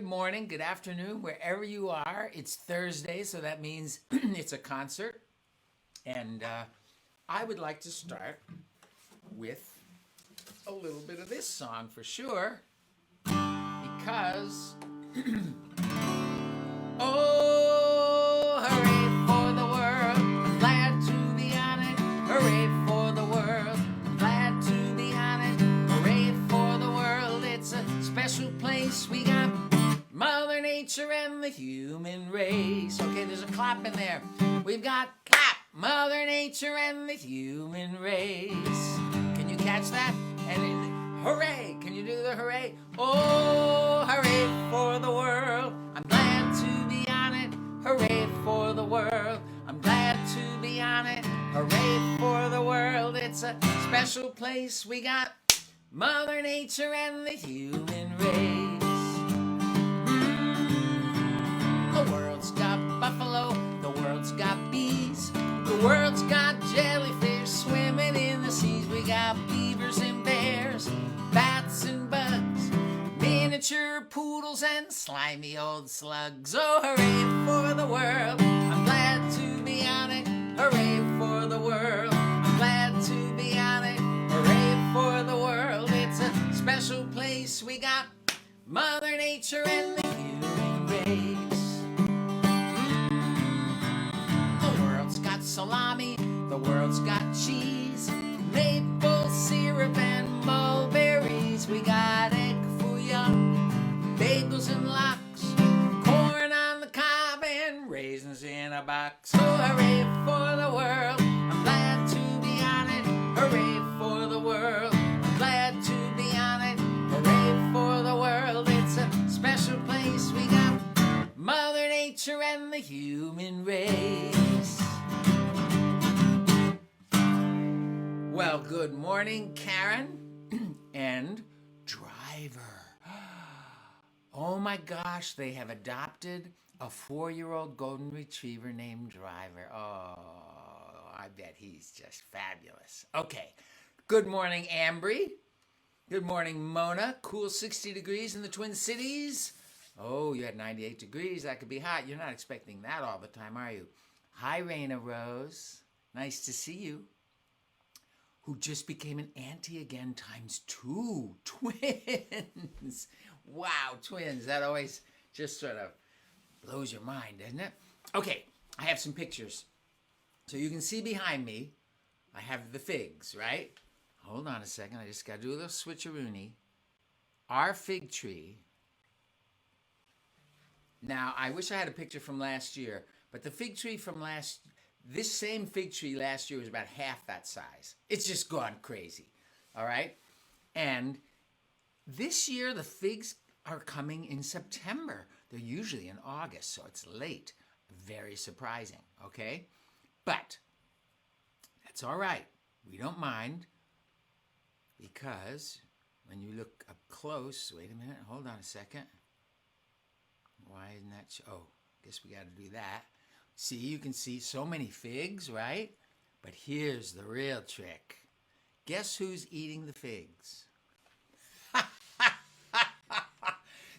Good morning, good afternoon, wherever you are. It's Thursday, so that means it's a concert. And I would like to start with a little bit of this song for sure. Because, oh, hooray for the world, glad to be on it. Hooray for the world, glad to be on it. Hooray for the world, it's a special place we got. Mother Nature and the human race. Okay, there's a clap in there. We've got clap, Mother Nature and the human race. Can you catch that? And hooray! Can you do the hooray? Oh, hooray for the world. I'm glad to be on it. Hooray for the world. I'm glad to be on it. Hooray for the world. It's a special place we got. Mother Nature and the human race. The world's got buffalo, the world's got bees, the world's got jellyfish swimming in the seas. We got beavers and bears, bats and bugs, miniature poodles and slimy old slugs. Oh, hooray for the world, I'm glad to be on it. Hooray for the world, I'm glad to be on it. Hooray for the world, it's a special place we got. Mother Nature and the human race. Salami, the world's got cheese, maple syrup and mulberries. We got egg foo young, bagels and lox, corn on the cob and raisins in a box. Oh, hooray for the world, I'm glad to be on it. Hooray for the world, I'm glad to be on it. Hooray for the world, it's a special place we got. Mother Nature and the human race. Well, good morning, Karen and Driver. Oh my gosh, they have adopted a 4-year-old golden retriever named Driver. Oh, I bet he's just fabulous. Okay, good morning, Ambry. Good morning, Mona. Cool 60 degrees in the Twin Cities. Oh, you had 98 degrees. That could be hot. You're not expecting that all the time, are you? Hi, Raina Rose. Nice to see you. Who just became an auntie again ×2. Twins. Wow, twins. That always just sort of blows your mind, doesn't it? Okay, I have some pictures. So you can see behind me, I have the figs, right? Hold on a second. I just got to do a little switcheroony. Our fig tree. Now, I wish I had a picture from last year, but the fig tree from this same fig tree last year was about half that size. It's just gone crazy, all right? And this year, the figs are coming in September. They're usually in August, so it's late. Very surprising, okay? But that's all right. We don't mind because when you look up close, wait a minute, hold on a second. Why isn't that, oh, guess we got to do that. See, you can see so many figs, right? But here's the real trick. Guess who's eating the figs?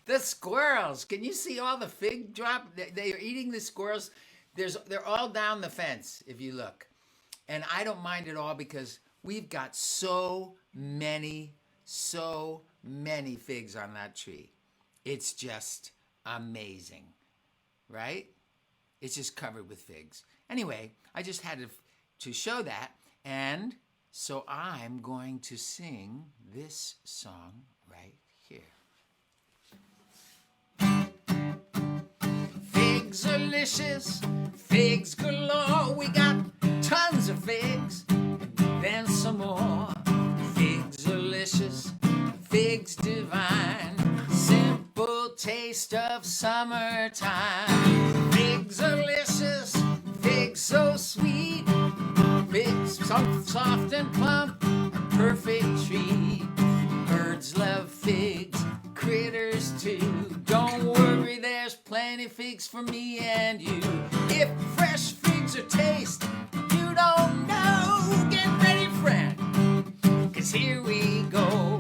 The squirrels. Can you see all the fig drop? They are eating the squirrels. They're all down the fence, if you look. And I don't mind at all because we've got so many figs on that tree. It's just amazing, right? It's just covered with figs. Anyway, I just had to show that, and so I'm going to sing this song right here. Figs-o-licious, figs galore. We got tons of figs, and then some more. Figs-o-licious, figs divine, simple taste of summertime. Figs-o-licious, figs so sweet, figs soft and plump, a perfect treat. Birds love figs, critters too. Don't worry, there's plenty figs for me and you. If fresh figs are taste you don't know, get ready, friend, 'cause here we go.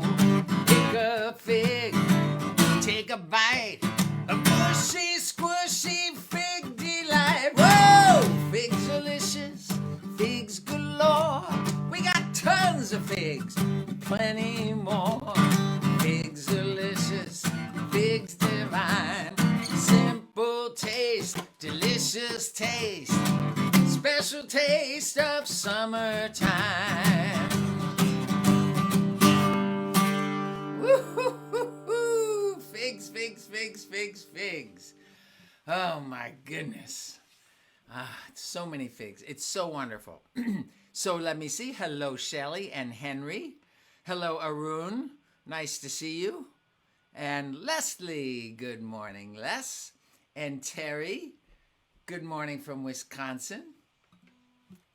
Pick a fig, take a bite, divine. Simple taste, delicious taste, special taste of summertime. Woo-hoo-hoo-hoo! Figs, figs, figs, figs, figs. Oh my goodness. So many figs. It's so wonderful. So let me see. Hello, Shelley and Henry. Hello, Arun. Nice to see you. And Leslie. Good morning, Les. And Terry. Good morning from Wisconsin.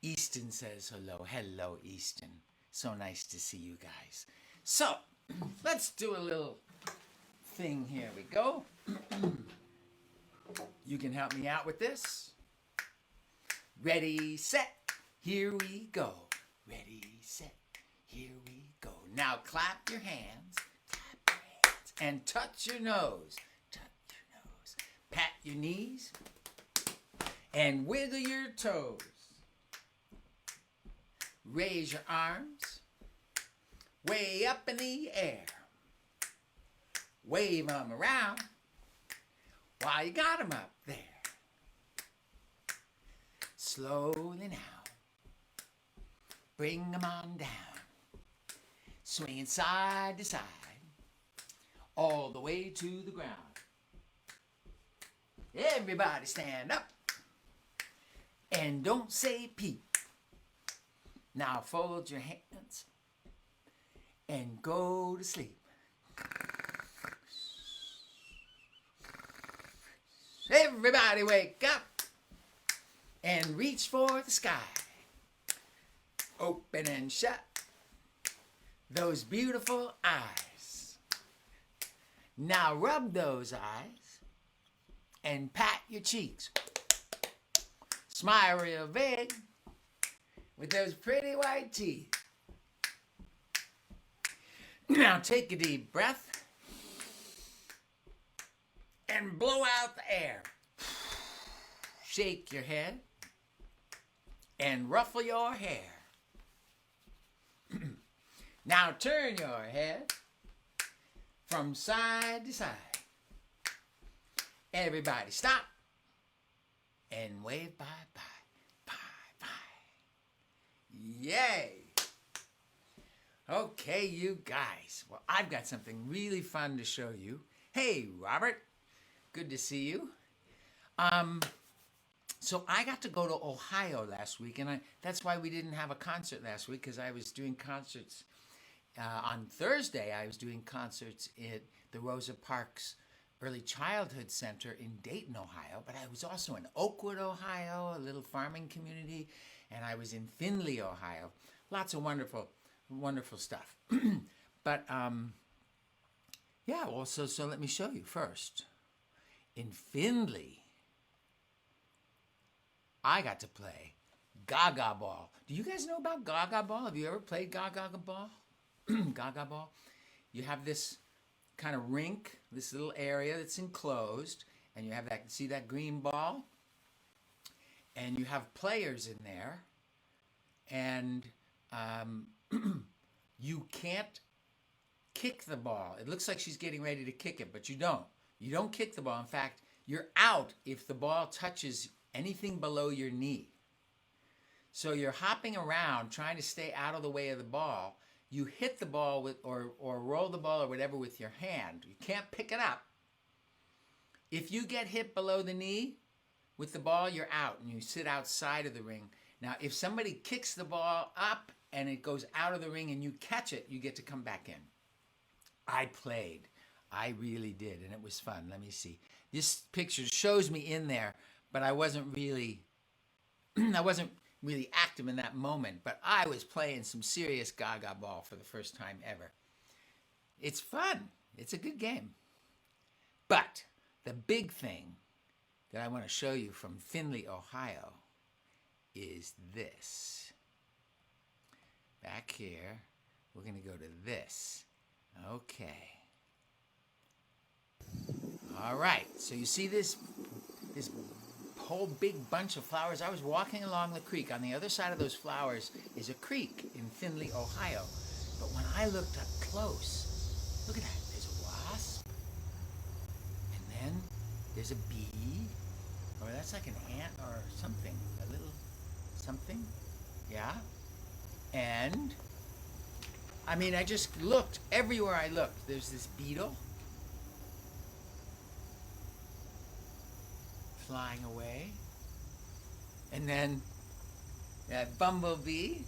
Easton says hello. Hello, Easton. So nice to see you guys. So let's do a little thing. Here we go. You can help me out with this. Ready, set, here we go. Ready, set, here we go. Now clap your hands, and touch your nose. Touch your nose. Pat your knees, and wiggle your toes. Raise your arms, way up in the air. Wave them around while you got them up there. Slowly now, bring them on down, swinging side to side, all the way to the ground. Everybody stand up, and don't say peep. Now fold your hands, and go to sleep. Everybody wake up. And reach for the sky. Open and shut those beautiful eyes. Now rub those eyes and pat your cheeks. Smile real big with those pretty white teeth. Now take a deep breath and blow out the air. Shake your head and ruffle your hair. Now turn your head from side to side. Everybody stop and wave bye-bye. Bye-bye. Yay! Okay, you guys. Well, I've got something really fun to show you. Hey, Robert. Good to see you. So I got to go to Ohio last week, and that's why we didn't have a concert last week, because I was doing concerts. On Thursday, I was doing concerts at the Rosa Parks Early Childhood Center in Dayton, Ohio, but I was also in Oakwood, Ohio, a little farming community, and I was in Findlay, Ohio. Lots of wonderful, wonderful stuff. But, yeah, well, so let me show you first. In Findlay, I got to play Gaga Ball. Do you guys know about Gaga Ball? Have you ever played Gaga Ball? Gaga Ball? You have this kind of rink, this little area that's enclosed, and you have that, see that green ball? And you have players in there, and you can't kick the ball. It looks like she's getting ready to kick it, but you don't. You don't kick the ball. In fact, you're out if the ball touches anything below your knee. So you're hopping around trying to stay out of the way of the ball. You hit the ball with, or roll the ball or whatever with your hand. You can't pick it up. If you get hit below the knee with the ball, you're out and you sit outside of the ring. Now, if somebody kicks the ball up and it goes out of the ring and you catch it, you get to come back in. I played. I really did, and it was fun. Let me see. This picture shows me in there, but I wasn't really active in that moment, but I was playing some serious Gaga Ball for the first time ever. It's fun. It's a good game. But the big thing that I want to show you from Findlay, Ohio is this. Back here, we're going to go to this. Okay. All right. So you see this whole big bunch of flowers? I was walking along the creek. On the other side of those flowers is a creek in Findlay, Ohio. But when I looked up close, look at that. There's a wasp There's a bee, or that's like an ant or something, a little something, yeah. And I mean, I just looked everywhere I looked. There's this beetle flying away, and then that bumblebee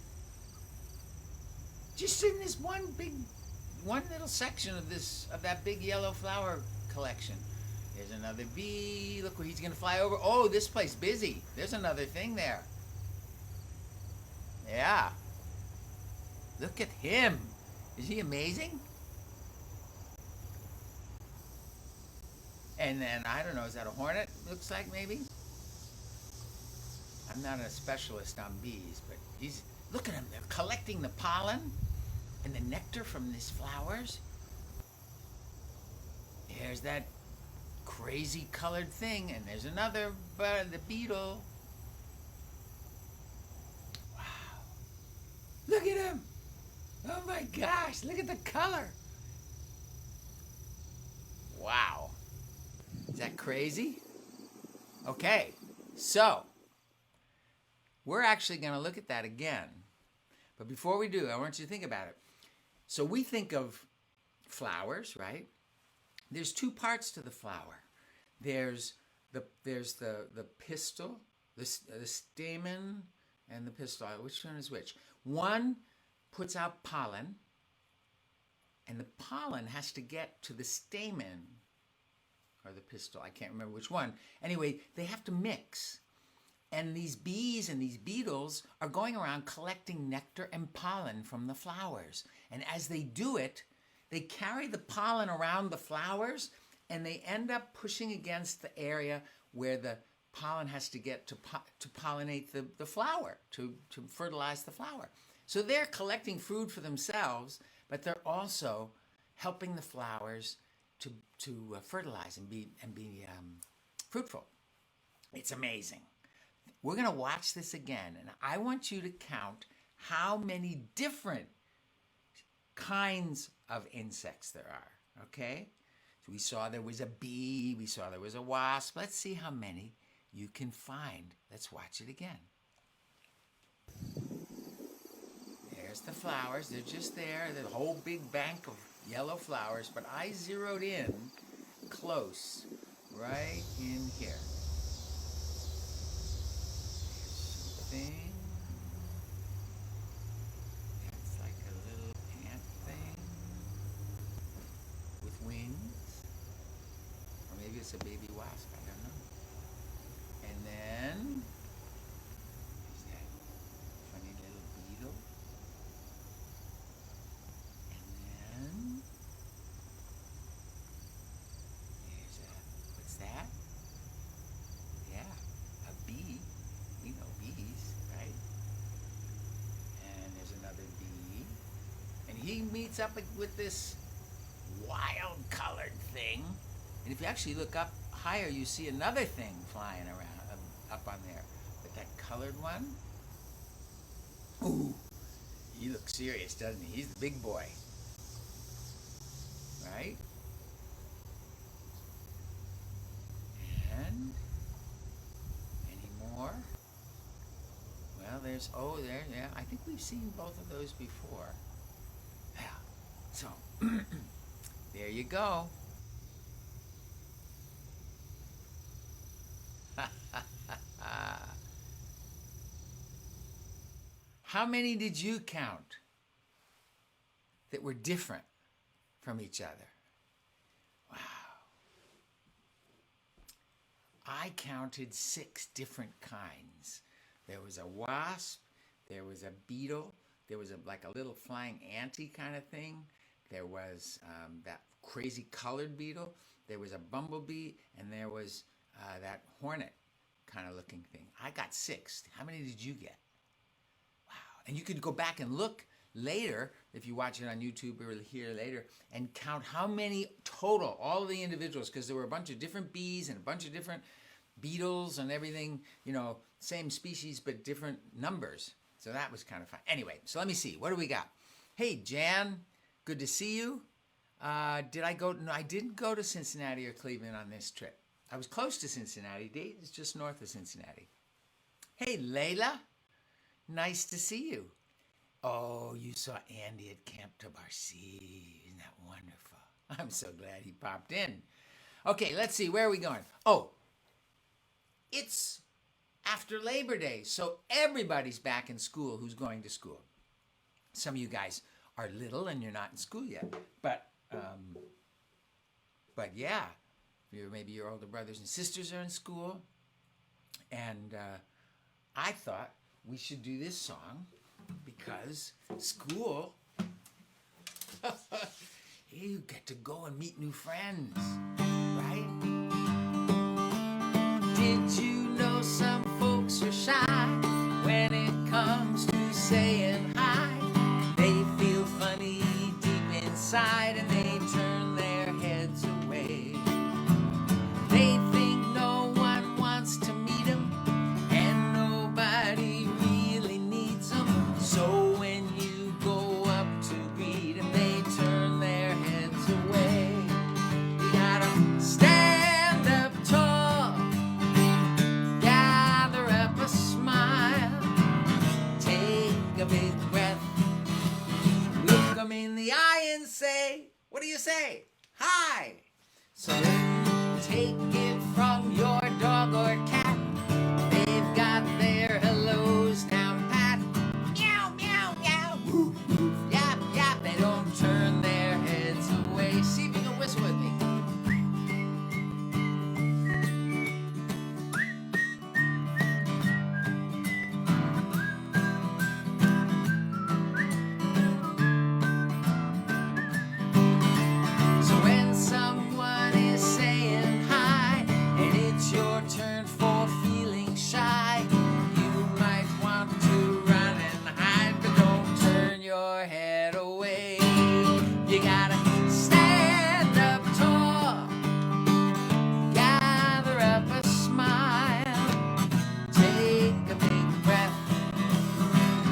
just in this one little section of that big yellow flower collection. There's another bee. Look where he's gonna fly over. Oh, this place busy. There's another thing there. Yeah. Look at him. Is he amazing? And then, I don't know, is that a hornet? Looks like maybe. I'm not a specialist on bees, but look at him. They're collecting the pollen and the nectar from these flowers. There's that crazy colored thing, and there's another, the beetle. Wow. Look at him. Oh my gosh, look at the color. Wow. Is that crazy? Okay, so we're actually going to look at that again. But before we do, I want you to think about it. So we think of flowers, right? There's two parts to the flower. There's the pistil, the stamen, and the pistil. Which one is which? One puts out pollen, and the pollen has to get to the stamen or the pistil. I can't remember which one. Anyway, they have to mix. And these bees and these beetles are going around collecting nectar and pollen from the flowers. And as they do it, they carry the pollen around the flowers, and they end up pushing against the area where the pollen has to get to pollinate the flower, to fertilize the flower. So they're collecting food for themselves, but they're also helping the flowers to fertilize and be fruitful. It's amazing. We're going to watch this again, and I want you to count how many different kinds of insects there are, okay? So we saw there was a bee, we saw there was a wasp. Let's see how many you can find. Let's watch it again. There's the flowers. They're just there. There's a whole big bank of yellow flowers, but I zeroed in close, right in here. Thing. It's like a little ant thing with wings, or maybe it's a baby wasp, I don't know. And then there's that funny little beetle, and then there's what's that? Yeah, a bee. We know bees, right? And there's another bee. And he meets up with this wild colored thing. And if you actually look up higher, you see another thing flying around up on there. But that colored one, ooh, he looks serious, doesn't he? He's the big boy. Right? And any more? Well, yeah, I think we've seen both of those before. Yeah, so, there you go. How many did you count that were different from each other? Wow. I counted 6 different kinds. There was a wasp, there was a beetle, there was like a little flying anty kind of thing, there was that crazy colored beetle, there was a bumblebee, and there was that hornet kind of looking thing. I got 6. How many did you get? Wow. And you could go back and look later, if you watch it on YouTube or here later, and count how many total, all of the individuals, because there were a bunch of different bees and a bunch of different beetles and everything, you know, same species but different numbers. So that was kind of fun. Anyway, so let me see. What do we got? Hey, Jan, good to see you. Did I go? No, I didn't go to Cincinnati or Cleveland on this trip. I was close to Cincinnati. Dayton's just north of Cincinnati. Hey, Layla. Nice to see you. Oh, you saw Andy at Camp Tabarsi. Isn't that wonderful? I'm so glad he popped in. Okay, let's see. Where are we going? Oh, it's after Labor Day, so everybody's back in school who's going to school. Some of you guys are little and you're not in school yet, but yeah, maybe your older brothers and sisters are in school, and I thought we should do this song because school, you get to go and meet new friends, right? Did you know some folks are shy when it comes to saying hi? They feel funny deep inside and they turn their heads away. They think no one wants to meet them and nobody really needs them. So when you go up to greet them, they turn their heads away. You gotta stand up tall, gather up a smile, take a big breath, look them in the eye and say, what do you say? Hi! So take it from your dog or cat, they've got their hellos down pat. Meow, meow, meow, woof, woof, yap, yap, they don't turn their heads away. See if you can whistle with me. So when someone is saying hi and it's your turn for feeling shy, you might want to run and hide, but don't turn your head away. You gotta stand up tall, gather up a smile, take a big breath,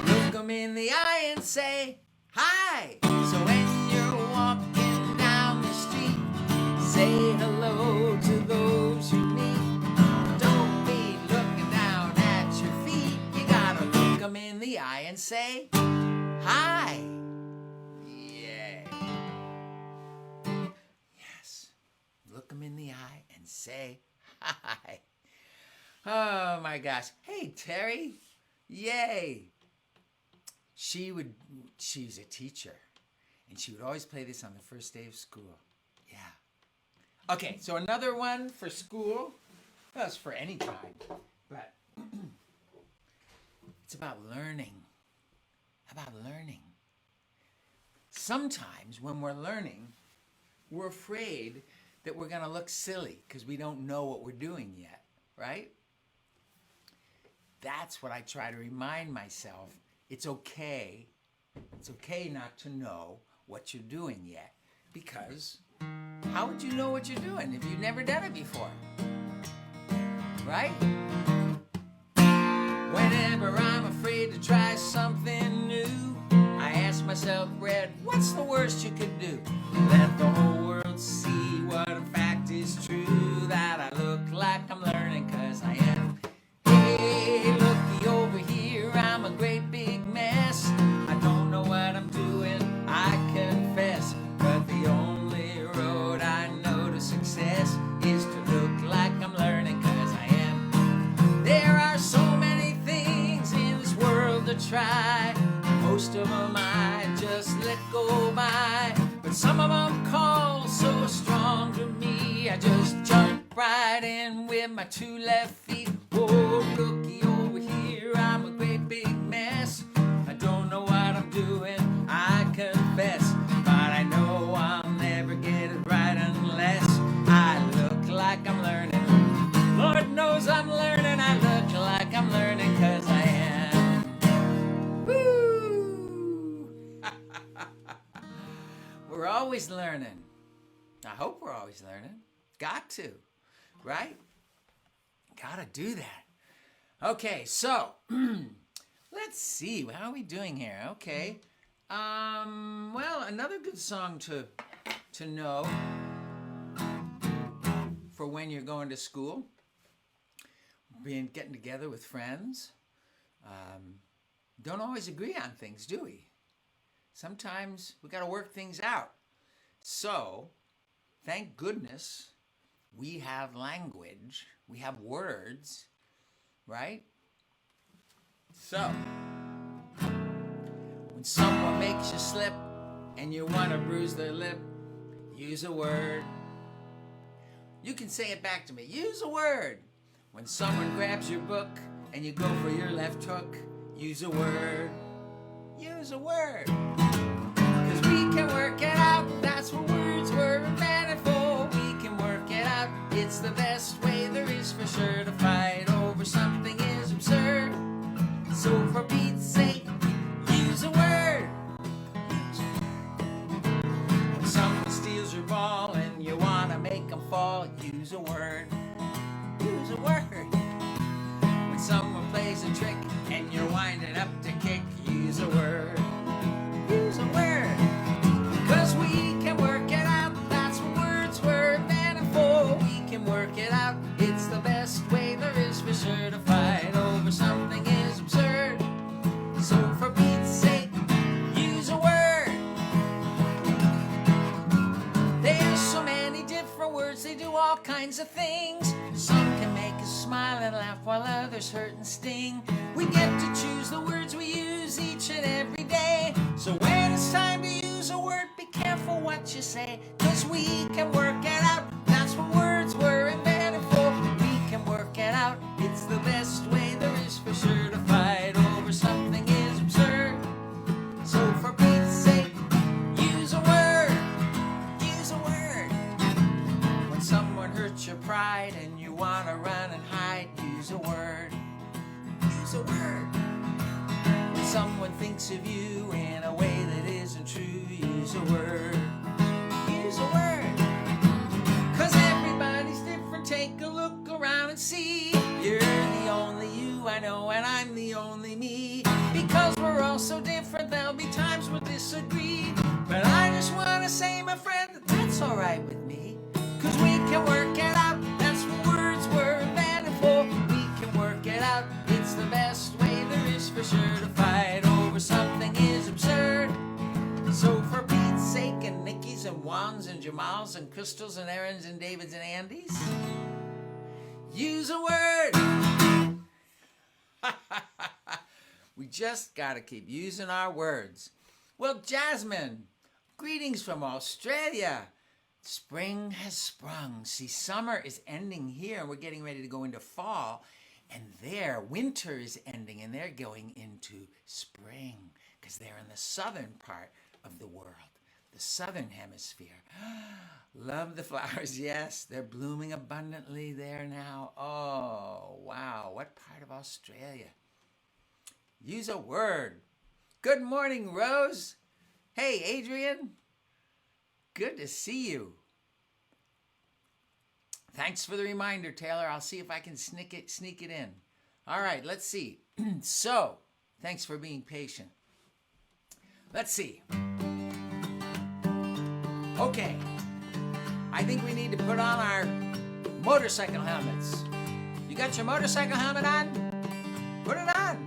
look them in the eye and say, hi! So when you're walking down the street, say hello to those you meet. Don't be looking down at your feet. You gotta look them in the eye and say, hi! Yeah. Yes. Look them in the eye and say, hi. Oh my gosh. Hey, Terry. Yay. She's a teacher, and she would always play this on the first day of school. Yeah. Okay, so another one for school. Well, it's for any time, but it's about learning. About learning. Sometimes when we're learning, we're afraid that we're going to look silly because we don't know what we're doing yet, right? That's what I try to remind myself. It's okay not to know what you're doing yet, because how would you know what you're doing if you've never done it before? Right? Whenever I'm afraid to try something new, I ask myself, Red, what's the worst you could do? Let the whole world see what in fact is true, that I look like I'm learning 'cause I am. Hey, looky over here, I'm a great big mess. I don't know what I'm doing, I confess, but the only road I know to success is to look like I'm learning 'cause I am. There are so many things in this world to try, most of them I just let go by, but some of them call so strong to me, I just jump right in with my two left feet. Oh, looky over here, I'm a great big mess. I don't know what I'm doing, I confess, but I know I'll never get it right unless I look like I'm learning. Lord knows I'm learning, I look like I'm learning 'cause I am. Woo! We're always learning. I hope we're always learning. Got to, right? Gotta do that. Okay, so let's see. How are we doing here? Okay. Well, another good song to know for when when you're going to school, getting together with friends. Don't always agree on things, do we? Sometimes we got to work things out. So, thank goodness we have language, we have words, right? So, when someone makes you slip and you want to bruise their lip, use a word. You can say it back to me. Use a word. When someone grabs your book and you go for your left hook, use a word. Use a word. 'Cause we can work it out. That's what words were invented for. We can work it out. It's the best way there is for sure. To fight over something is absurd. So for Pete's sake, use a word. When someone steals your ball and you want to make them fall, use a word. Use a word. When someone plays a trick and you're winding up to kick, use a word. Use a word. 'Cause we can work it out. That's what words were invented for. We can work it out. It's the best way there is for sure. To fight over something is absurd. So for Pete's sake, use a word. There's so many different words. They do all kinds of things. Some can make us smile and laugh while others hurt and sting. We get to choose the words we use each and every day. So when it's time to use a word, be careful what you say. 'Cause we can work it out. That's what words were invented for. We can work it out. It's the best way there is for sure. To fight over something is absurd. So for Pete's sake, use a word. Use a word. When someone hurts your pride and you want to run and hide, use a word. Use a word. When someone thinks of you in a way that isn't true, use a word. Use a word. 'Cause everybody's different. Take a look around and see. You're the only you I know, and I'm the only me. Because we're all so different, there'll be times we'll disagree. But I just want to say, my friend, that that's all right with me. 'Cause we can work it out. That's what words were invented for. We can work it out. It's the best way there is for sure. To fight over something is absurd. So for Pete's sake, and Nikki's and Juan's and Jamal's and Crystal's and Aaron's and David's and Andy's, use a word. We just got to keep using our words. Well, Jasmine, greetings from Australia. Spring has sprung. See, summer is ending here, and we're getting ready to go into fall. And there, winter is ending, and they're going into spring because they're in the southern part of the world, the southern hemisphere. Love the flowers. Yes, they're blooming abundantly there now. Oh, wow. What part of Australia? Use a word. Good morning, Rose. Hey, Adrian. Good to see you. Thanks for the reminder, Taylor. I'll see if I can sneak it in. All right, let's see. So, thanks for being patient. Let's see. Okay. I think we need to put on our motorcycle helmets. You got your motorcycle helmet on? Put it on.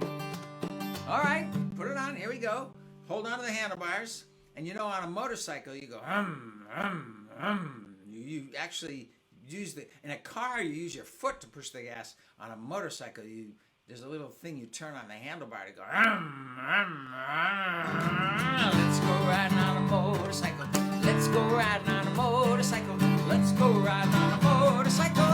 All right, put it on. Here we go. Hold on to the handlebars. And you know, on a motorcycle, you go, You actually use in a car, you use your foot to push the gas. On a motorcycle, there's a little thing you turn on the handlebar to go, Let's go riding on a motorcycle. Let's go riding on a motorcycle. Let's go riding on a motorcycle.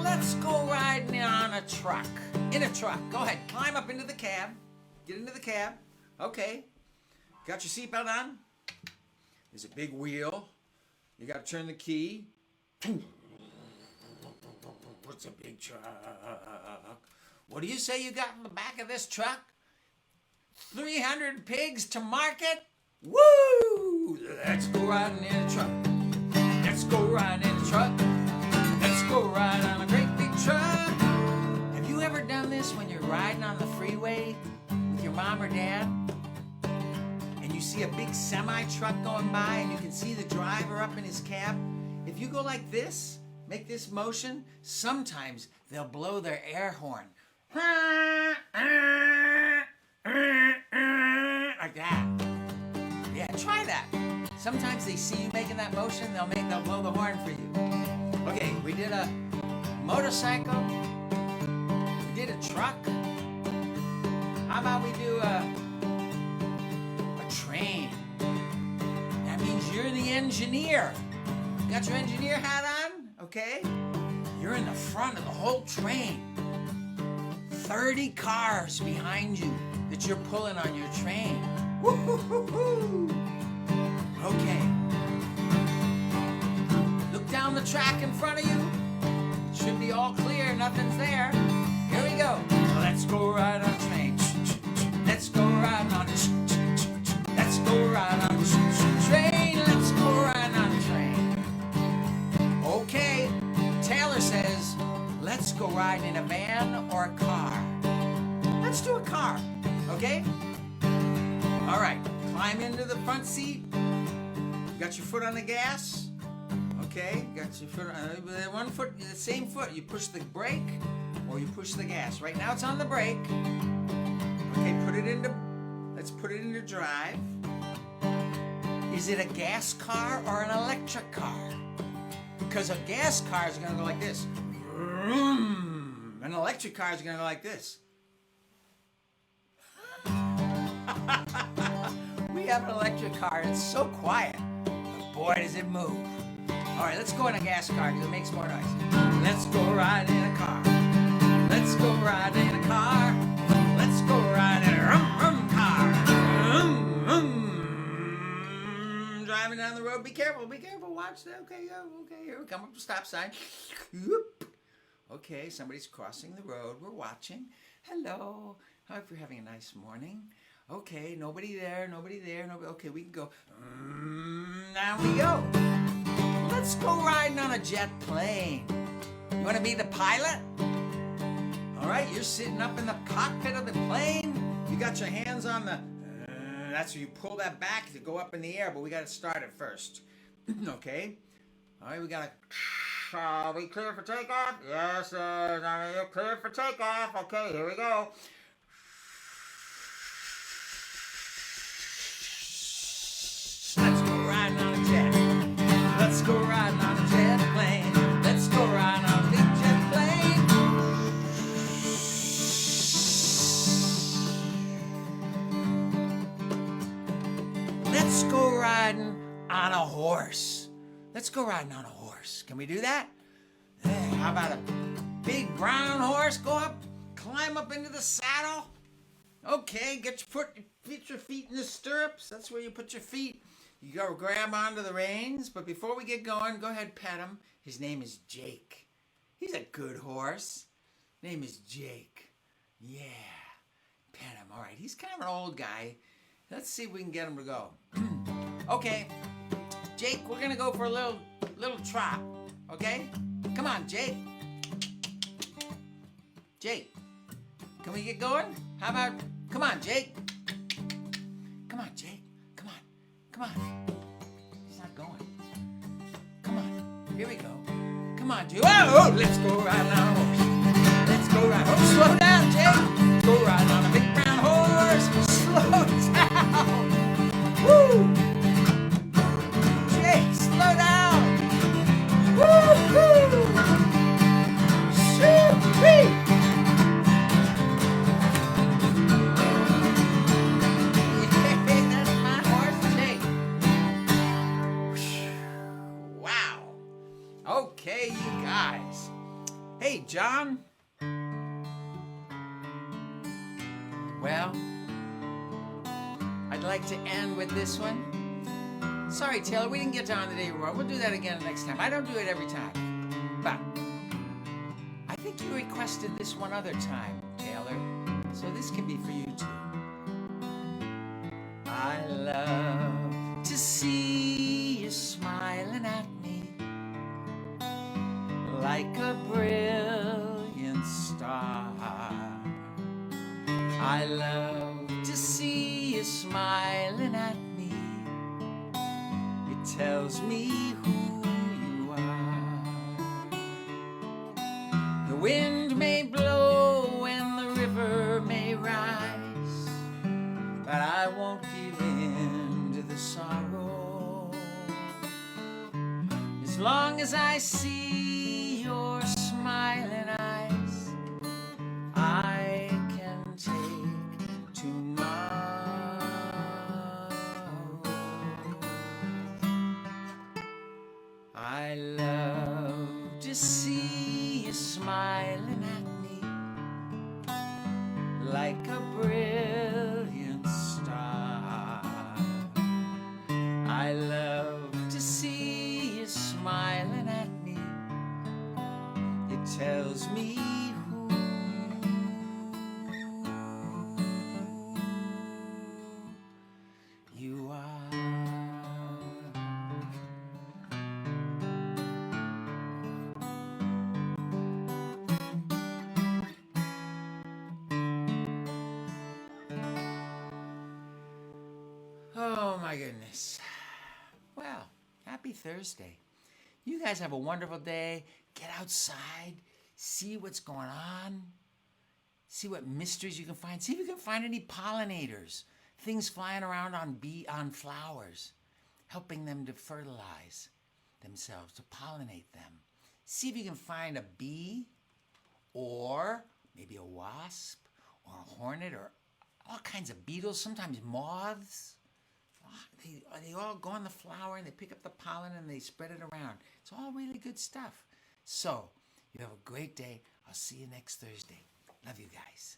Let's go riding on a truck. In a truck. Go ahead. Climb up into the cab. Get into the cab. Okay. Got your seatbelt on? There's a big wheel. You got to turn the key. What's a big truck? What do you say you got in the back of this truck? 300 pigs to market? Woo! Let's go riding in a truck. Let's go riding in a truck. Let's go ride on a great big truck. Have you ever done this when you're riding on the freeway with your mom or dad? And you see a big semi-truck going by and you can see the driver up in his cab, if you go like this, make this motion, sometimes they'll blow their air horn. Like that. Yeah, try that. Sometimes they see you making that motion, they'll blow the horn for you. Okay, we did a motorcycle. We did a truck. How about we do a train? That means you're the engineer. You got your engineer hat on, okay? You're in the front of the whole train. 30 cars behind you that you're pulling on your train. Woo-hoo-hoo-hoo. Okay. Look down the track in front of you. It should be all clear, nothing's there. Here we go. Let's go ride on a train. Let's go ride on a train. Let's go ride on a train. Let's go ride on a train. Okay. Taylor says, let's go ride in a van or a car. Let's do a car, okay? All right, climb into the front seat. You got your foot on the gas, okay? You got your foot on one foot, the same foot. You push the brake or you push the gas. Right now it's on the brake. Okay, let's put it into drive. Is it a gas car or an electric car? Because a gas car is gonna go like this. An electric car is gonna go like this. We have an electric car, it's so quiet, but boy does it move. All right, let's go in a gas car because it makes more noise. Let's go ride in a car. Let's go ride in a car. Let's go ride in a car. Driving down the road, be careful, watch that. Okay, here we come up to stop sign. Okay, somebody's crossing the road, we're watching. Hello, I hope you're having a nice morning. Okay, nobody there, okay, we can go. Down we go. Let's go riding on a jet plane. You want to be the pilot? All right, you're sitting up in the cockpit of the plane. You got your hands on the, that's where you pull that back to go up in the air, but we got to start it first. Okay, all right, we got to, are we clear for takeoff? Yes, you're clear for takeoff. Okay, here we go. Let's go riding on a jet. Let's go riding on a jet plane. Let's go riding on a big jet plane. Let's go riding on a horse. Let's go riding on a horse. Can we do that? Hey, how about a big brown horse? Go up, climb up into the saddle. Okay, get your feet in the stirrups. That's where you put your feet. You go grab onto the reins, but before we get going, go ahead, pet him. His name is Jake. He's a good horse. Name is Jake. Yeah, pet him. All right, he's kind of an old guy. Let's see if we can get him to go. Okay, Jake, we're gonna go for a little trot. Okay, come on, Jake. Jake, can we get going? How about, come on, Jake. Come on, Jake. Come on. He's not going. Come on. Here we go. Come on, Jake. Whoa! Let's go ride on a horse. Let's go ride. Oh, slow down, Jake. Go ride on a big brown horse. Slow down. Woo! Jake, slow down. Woo-hoo! Shoo-wee! Okay, you guys. Hey, John. Well, I'd like to end with this one. Sorry, Taylor, we didn't get to on the day road. We'll do that again next time. I don't do it every time. But I think you requested this one other time, Taylor. So this can be for you too. I love to see you smiling at me like a brilliant star. I love to see you smiling at me tells me who you are. The wind may blow and the river may rise, but I won't give in to the sorrow. As long as I see your smiling eyes, I can take tomorrow. I love to see you smiling at me like a brilliant star. I love to see you smiling at me. It tells me who you are. Oh my goodness. Well, happy Thursday. You guys have a wonderful day. Get outside, see what's going on, see what mysteries you can find. See if you can find any pollinators, things flying around on flowers, helping them to fertilize themselves, to pollinate them. See if you can find a bee or maybe a wasp or a hornet or all kinds of beetles, sometimes moths. They all go on the flower and they pick up the pollen and they spread it around. It's all really good stuff. So, you have a great day. I'll see you next Thursday. Love you guys.